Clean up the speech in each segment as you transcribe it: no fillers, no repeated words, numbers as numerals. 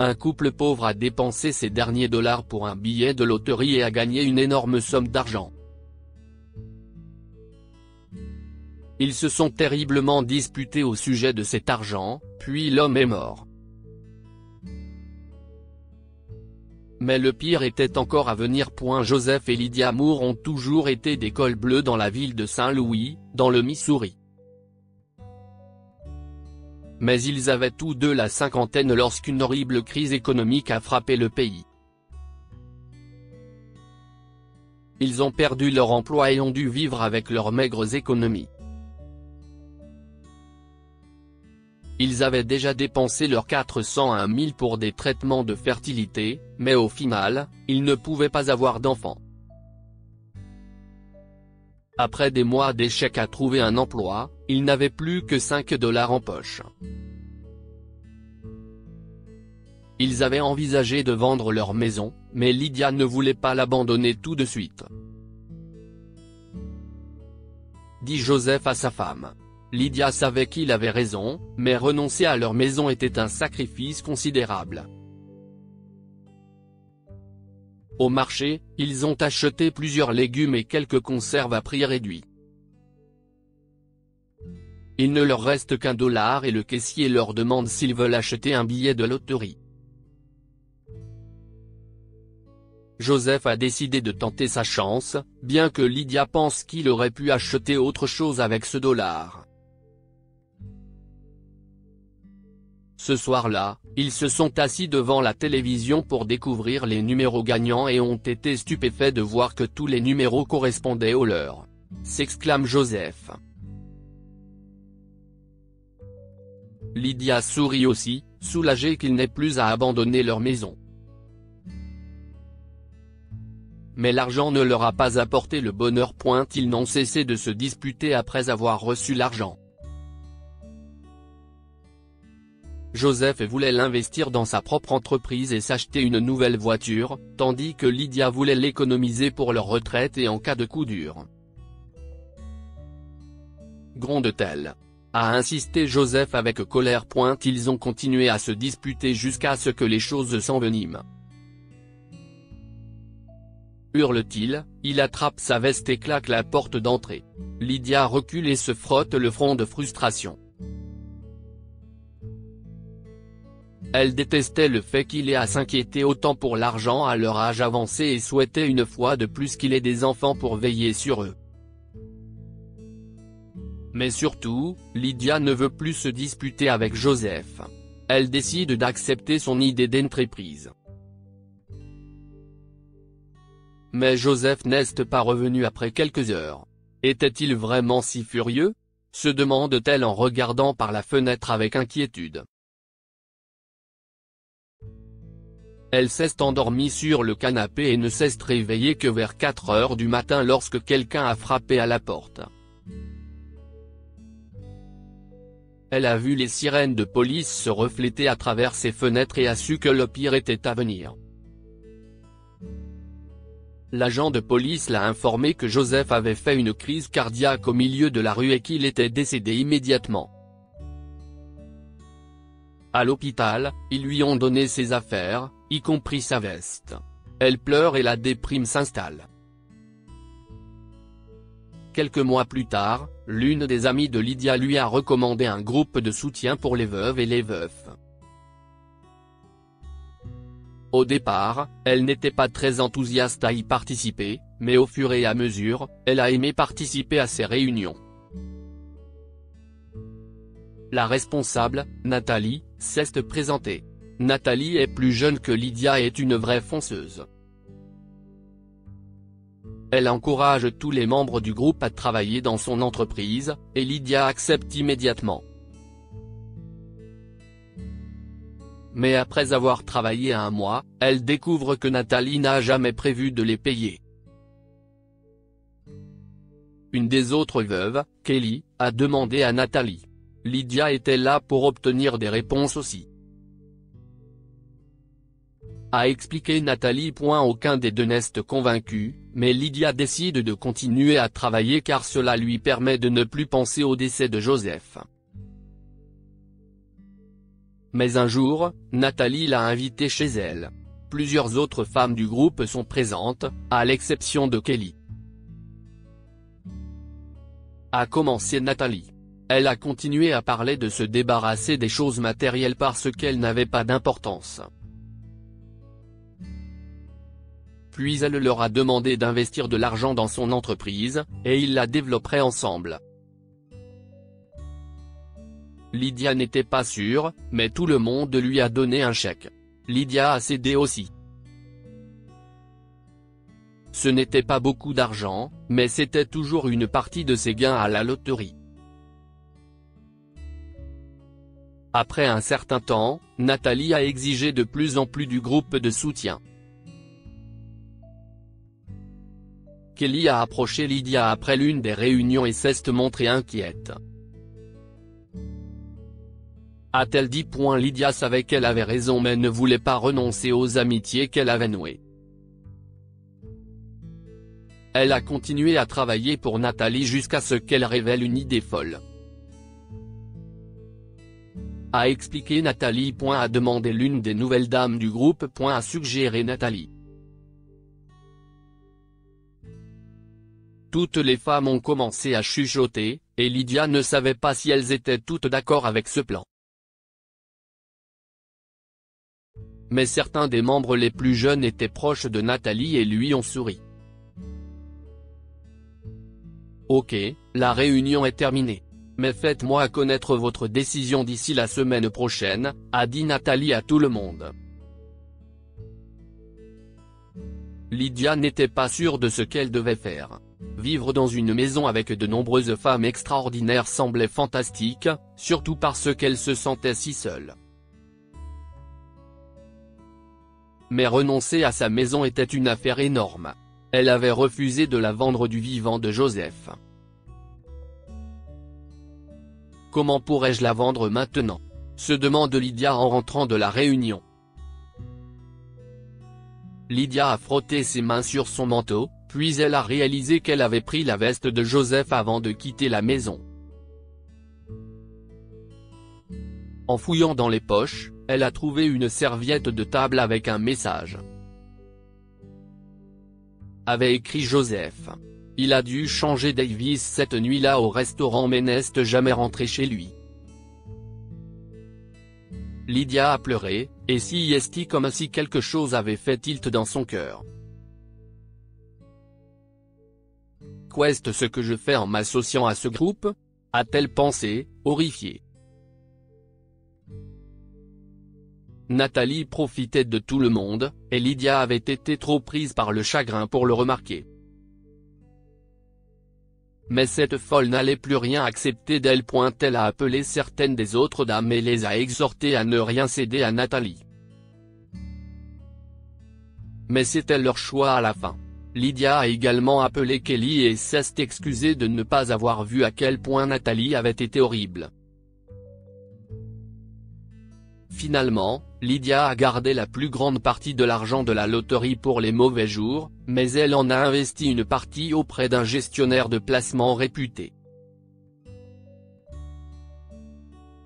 un couple pauvre a dépensé ses derniers dollars pour un billet de loterie et a gagné une énorme somme d'argent. Ils se sont terriblement disputés au sujet de cet argent, puis l'homme est mort. Mais le pire était encore à venir. Joseph et Lydia Moore ont toujours été des cols bleus dans la ville de Saint-Louis, dans le Missouri. Mais ils avaient tous deux la cinquantaine lorsqu'une horrible crise économique a frappé le pays. Ils ont perdu leur emploi et ont dû vivre avec leurs maigres économies. Ils avaient déjà dépensé leurs 400 à 1000 pour des traitements de fertilité, mais au final, ils ne pouvaient pas avoir d'enfants. Après des mois d'échecs à trouver un emploi, ils n'avaient plus que 5 dollars en poche. Ils avaient envisagé de vendre leur maison, mais Lydia ne voulait pas l'abandonner tout de suite. Dit Joseph à sa femme. Lydia savait qu'il avait raison, mais renoncer à leur maison était un sacrifice considérable. Au marché, ils ont acheté plusieurs légumes et quelques conserves à prix réduit. Il ne leur reste qu'un dollar et le caissier leur demande s'ils veulent acheter un billet de loterie. Joseph a décidé de tenter sa chance, bien que Lydia pense qu'il aurait pu acheter autre chose avec ce dollar. Ce soir-là, ils se sont assis devant la télévision pour découvrir les numéros gagnants et ont été stupéfaits de voir que tous les numéros correspondaient aux leurs, s'exclame Joseph. Lydia sourit aussi, soulagée qu'ils n'aient plus à abandonner leur maison. Mais l'argent ne leur a pas apporté le bonheur. Ils n'ont cessé de se disputer après avoir reçu l'argent. Joseph voulait l'investir dans sa propre entreprise et s'acheter une nouvelle voiture, tandis que Lydia voulait l'économiser pour leur retraite et en cas de coup dur. Gronde-t-elle, a insisté Joseph avec colère. Ils ont continué à se disputer jusqu'à ce que les choses s'enveniment. Hurle-t-il, il attrape sa veste et claque la porte d'entrée. Lydia recule et se frotte le front de frustration. Elle détestait le fait qu'il ait à s'inquiéter autant pour l'argent à leur âge avancé et souhaitait une fois de plus qu'il ait des enfants pour veiller sur eux. Mais surtout, Lydia ne veut plus se disputer avec Joseph. Elle décide d'accepter son idée d'entreprise. Mais Joseph n'est pas revenu après quelques heures. Était-il vraiment si furieux? Se demande-t-elle en regardant par la fenêtre avec inquiétude. Elle s'est endormie sur le canapé et ne s'est réveillée que vers 4 heures du matin lorsque quelqu'un a frappé à la porte. Elle a vu les sirènes de police se refléter à travers ses fenêtres et a su que le pire était à venir. L'agent de police l'a informé que Joseph avait fait une crise cardiaque au milieu de la rue et qu'il était décédé immédiatement. À l'hôpital, ils lui ont donné ses affaires, y compris sa veste. Elle pleure et la déprime s'installe. Quelques mois plus tard, l'une des amies de Lydia lui a recommandé un groupe de soutien pour les veuves et les veufs. Au départ, elle n'était pas très enthousiaste à y participer, mais au fur et à mesure, elle a aimé participer à ces réunions. La responsable, Nathalie, s'est présentée. Nathalie est plus jeune que Lydia et est une vraie fonceuse. Elle encourage tous les membres du groupe à travailler dans son entreprise, et Lydia accepte immédiatement. Mais après avoir travaillé 1 mois, elle découvre que Nathalie n'a jamais prévu de les payer. Une des autres veuves, Kelly, a demandé à Nathalie. Lydia était là pour obtenir des réponses aussi. A expliqué Nathalie. Aucun des deux n'est convaincu, mais Lydia décide de continuer à travailler car cela lui permet de ne plus penser au décès de Joseph. Mais un jour, Nathalie l'a invitée chez elle. Plusieurs autres femmes du groupe sont présentes, à l'exception de Kelly. A commencé Nathalie. Elle a continué à parler de se débarrasser des choses matérielles parce qu'elles n'avaient pas d'importance. Puis elle leur a demandé d'investir de l'argent dans son entreprise, et ils la développeraient ensemble. Lydia n'était pas sûre, mais tout le monde lui a donné un chèque. Lydia a cédé aussi. Ce n'était pas beaucoup d'argent, mais c'était toujours une partie de ses gains à la loterie. Après un certain temps, Nathalie a exigé de plus en plus du groupe de soutien. Kelly a approché Lydia après l'une des réunions et s'est montrée inquiète. A-t-elle dit ? Lydia savait qu'elle avait raison mais ne voulait pas renoncer aux amitiés qu'elle avait nouées. Elle a continué à travailler pour Nathalie jusqu'à ce qu'elle révèle une idée folle. A expliqué Nathalie. A demandé l'une des nouvelles dames du groupe. A suggéré Nathalie. Toutes les femmes ont commencé à chuchoter, et Lydia ne savait pas si elles étaient toutes d'accord avec ce plan. Mais certains des membres les plus jeunes étaient proches de Nathalie et lui ont souri. Ok, la réunion est terminée. Mais faites-moi connaître votre décision d'ici la semaine prochaine, a dit Nathalie à tout le monde. Lydia n'était pas sûre de ce qu'elle devait faire. Vivre dans une maison avec de nombreuses femmes extraordinaires semblait fantastique, surtout parce qu'elle se sentait si seule. Mais renoncer à sa maison était une affaire énorme. Elle avait refusé de la vendre du vivant de Joseph. Comment pourrais-je la vendre maintenant ? se demande Lydia en rentrant de la réunion. Lydia a frotté ses mains sur son manteau, puis elle a réalisé qu'elle avait pris la veste de Joseph avant de quitter la maison. En fouillant dans les poches, elle a trouvé une serviette de table avec un message. Avait écrit Joseph. Il a dû changer Davis cette nuit-là au restaurant mais n'est jamais rentré chez lui. Lydia a pleuré, et si est comme si quelque chose avait fait tilt dans son cœur. Qu'est ce que je fais en m'associant à ce groupe ? a-t-elle pensé, horrifiée. Nathalie profitait de tout le monde, et Lydia avait été trop prise par le chagrin pour le remarquer. Mais cette folle n'allait plus rien accepter d'elle. Elle a appelé certaines des autres dames et les a exhortées à ne rien céder à Nathalie. Mais c'était leur choix à la fin. Lydia a également appelé Kelly et s'est excusée de ne pas avoir vu à quel point Nathalie avait été horrible. Finalement, Lydia a gardé la plus grande partie de l'argent de la loterie pour les mauvais jours, mais elle en a investi une partie auprès d'un gestionnaire de placement réputé.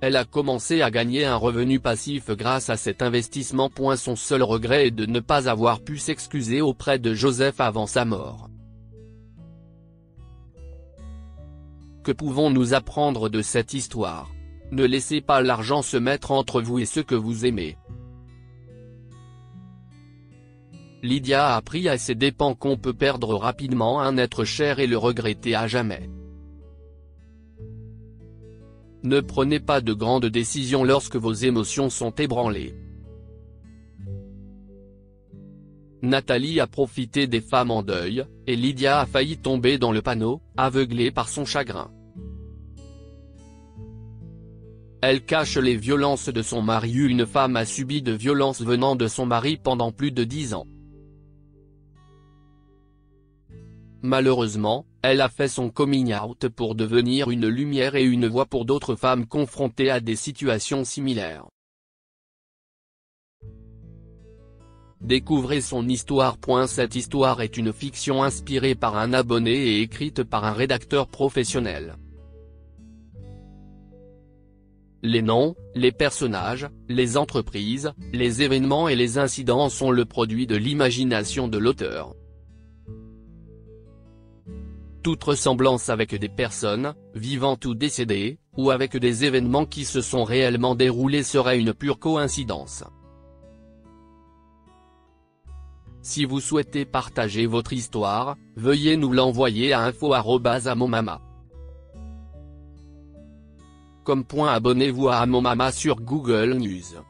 Elle a commencé à gagner un revenu passif grâce à cet investissement. Son seul regret est de ne pas avoir pu s'excuser auprès de Joseph avant sa mort. Que pouvons-nous apprendre de cette histoire ? Ne laissez pas l'argent se mettre entre vous et ceux que vous aimez. Lydia a appris à ses dépens qu'on peut perdre rapidement un être cher et le regretter à jamais. Ne prenez pas de grandes décisions lorsque vos émotions sont ébranlées. Nathalie a profité des femmes en deuil, et Lydia a failli tomber dans le panneau, aveuglée par son chagrin. Elle cache les violences de son mari. Une femme a subi de violences venant de son mari pendant plus de 10 ans. Malheureusement, elle a fait son coming out pour devenir une lumière et une voix pour d'autres femmes confrontées à des situations similaires. Découvrez son histoire. Cette histoire est une fiction inspirée par un abonné et écrite par un rédacteur professionnel. Les noms, les personnages, les entreprises, les événements et les incidents sont le produit de l'imagination de l'auteur. Toute ressemblance avec des personnes, vivantes ou décédées, ou avec des événements qui se sont réellement déroulés serait une pure coïncidence. Si vous souhaitez partager votre histoire, veuillez nous l'envoyer à info@amomama. Comme point, abonnez-vous à Amomama sur Google News.